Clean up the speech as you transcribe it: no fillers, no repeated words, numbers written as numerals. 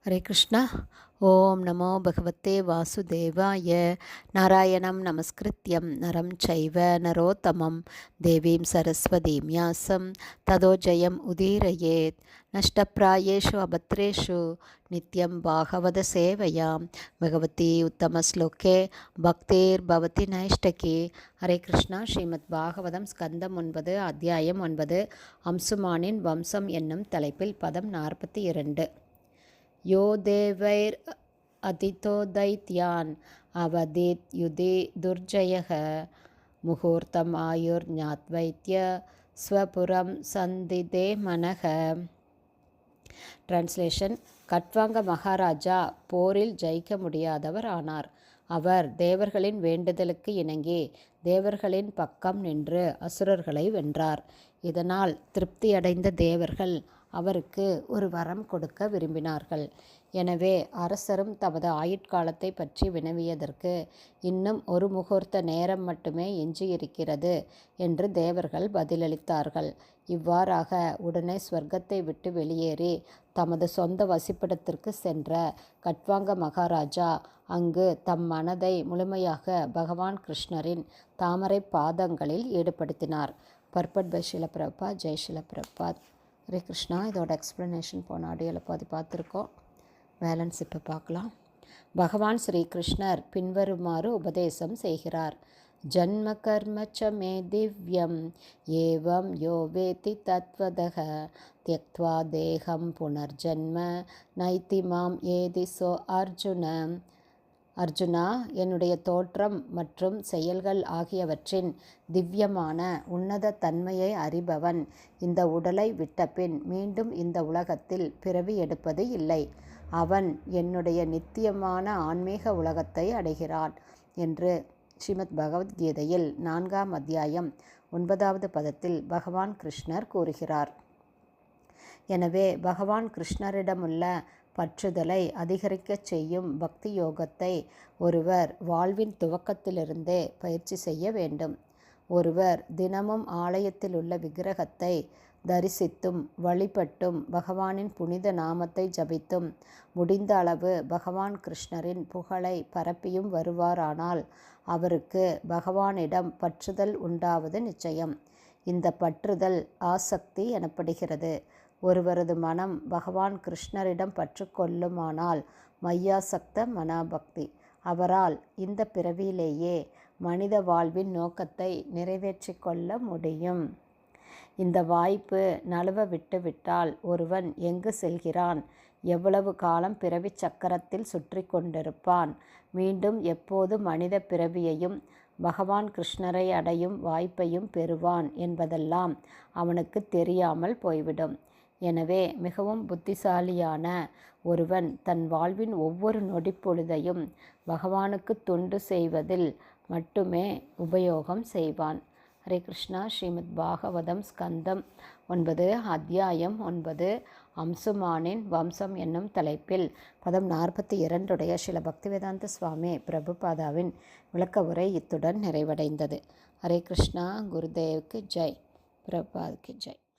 ஹரே கிருஷ்ணா. ஓம் நமோ பகவத்தே வாசுதேவாய. நாராயணம் நமஸ்கிருத்யம் நரம் சைவ நரோத்தமம் தேவீம் சரஸ்வதீம் யாசம் ததோ ஜெயம் உதீரயேத். நஷ்டப்பிராயேஷு அபத்ரேஷு நித்யம் பாகவத சேவையாம் பகவதி உத்தமஸ்லோகே பக்தேர் பவதி நைஷ்டகி. ஹரே கிருஷ்ணா. ஸ்ரீமத் பாகவதம் ஸ்கந்தம் 9 அத்தியாயம் 9 அம்சுமானின் வம்சம் என்னும் தலைப்பில் பதம் 42. யோ தேவைர் அதிதோ தைத்யான் அவதித் யுதி துர்ஜயக முகூர்த்தம் ஆயுர் ஞாத்வைத்ய ஸ்வபுரம் சந்திதே மனக. டிரான்ஸ்லேஷன். கட்வாங்க மகாராஜா போரில் ஜெயிக்க முடியாதவர் ஆனார். அவர் தேவர்களின் வேண்டுதலுக்கு இணங்கி தேவர்களின் பக்கம் நின்று அசுரர்களை வென்றார். இதனால் திருப்தியடைந்த தேவர்கள் அவருக்கு ஒரு வரம் கொடுக்க விரும்பினார்கள். எனவே அரசரும் தமது ஆயுட்காலத்தை பற்றி வினவியதற்கு இன்னும் ஒரு முகூர்த்த நேரம் மட்டுமே எஞ்சியிருக்கிறது என்று தேவர்கள் பதிலளித்தார்கள். இவ்வாறாக உடனே ஸ்வர்க்கத்தை விட்டு வெளியேறி தமது சொந்த வசிப்பிடத்திற்கு சென்ற கட்வாங்க மகாராஜா அங்கு தம் மனதை முழுமையாக பகவான் கிருஷ்ணரின் தாமரை பாதங்களில் ஈடுபடுத்தினார். பர்பட் பை ஷில பிரபாத். ஜெய் ஷில பிரபாத். ஹரே கிருஷ்ணா. இதோட எக்ஸ்ப்ளனேஷன் போன ஆடியோவில் பார்த்துருக்கோம். பேலன்ஸ் இப்போ பார்க்கலாம். பகவான் ஸ்ரீ கிருஷ்ணர் பின்வருமாறு உபதேசம் செய்கிறார். ஜன்ம கர்ம ச மே திவ்யம் ஏவம் யோ வேதி தத்வதக த்யக்த்வா தேகம் புனர்ஜன்ம நைதி மாம் ஏதி சோ அர்ஜுன. அர்ஜுனா, என்னுடைய தோற்றம் மற்றும் செயல்கள் ஆகியவற்றின் திவ்யமான உன்னத தன்மையை அறிபவன் இந்த உடலை விட்டபின் மீண்டும் இந்த உலகத்தில் பிறவி எடுப்பது இல்லை. அவன் என்னுடைய நித்தியமான ஆன்மீக உலகத்தை அடைகிறான் என்று ஸ்ரீமத் பகவத்கீதையில் 4ஆம் அத்தியாயம் 9வது பதத்தில் பகவான் கிருஷ்ணர் கூறுகிறார். எனவே பகவான் கிருஷ்ணரிடமுள்ள பற்றுதலை அதிகரிக்கச் செய்யும் பக்தி யோகத்தை ஒருவர் வாழ்வின் துவக்கத்திலிருந்தே பயிற்சி செய்ய வேண்டும். ஒருவர் தினமும் ஆலயத்தில் உள்ள விக்கிரகத்தை தரிசித்தும் வழிபட்டும் பகவானின் புனித நாமத்தை ஜபித்தும் முடிந்த அளவு பகவான் கிருஷ்ணரின் புகழை பரப்பியும் வருவாரானால் அவருக்கு பகவானிடம் பற்றுதல் உண்டாவது நிச்சயம். இந்த பற்றுதல் ஆசக்தி எனப்படுகிறது. ஒருவரது மனம் பகவான் கிருஷ்ணரிடம் பற்று கொள்ளுமானால் மையாசக்த மனாபக்தி. அவரால் இந்த பிறவியிலேயே மனித வாழ்வின் நோக்கத்தை நிறைவேற்றி கொள்ள முடியும். இந்த வாய்ப்பு நழுவ விட்டுவிட்டால் ஒருவன் எங்கு செல்கிறான், எவ்வளவு காலம் பிறவி சக்கரத்தில் சுற்றி கொண்டிருப்பான், மீண்டும் எப்போது மனித பிறவியையும் பகவான் கிருஷ்ணரை அடையும் வாய்ப்பையும் பெறுவான் என்பதெல்லாம் அவனுக்கு தெரியாமல் போய்விடும். எனவே மிகவும் புத்திசாலியான ஒருவன் தன் வாழ்வின் ஒவ்வொரு நொடிப்பொழுதையும் பகவானுக்கு தொண்டு செய்வதில் மட்டுமே உபயோகம் செய்வான். ஹரே கிருஷ்ணா. ஸ்ரீமத் பாகவதம் ஸ்கந்தம் 9 அத்தியாயம் 9 அம்சுமானின் வம்சம் என்னும் தலைப்பில் பதம் 42 ஸ்ரீல பக்திவேதாந்த சுவாமி பிரபுபாதாவின் விளக்க உரை இத்துடன் நிறைவடைந்தது. ஹரே கிருஷ்ணா. குருதேவுக்கு ஜெய். பிரபுபாதுக்கு ஜெய்.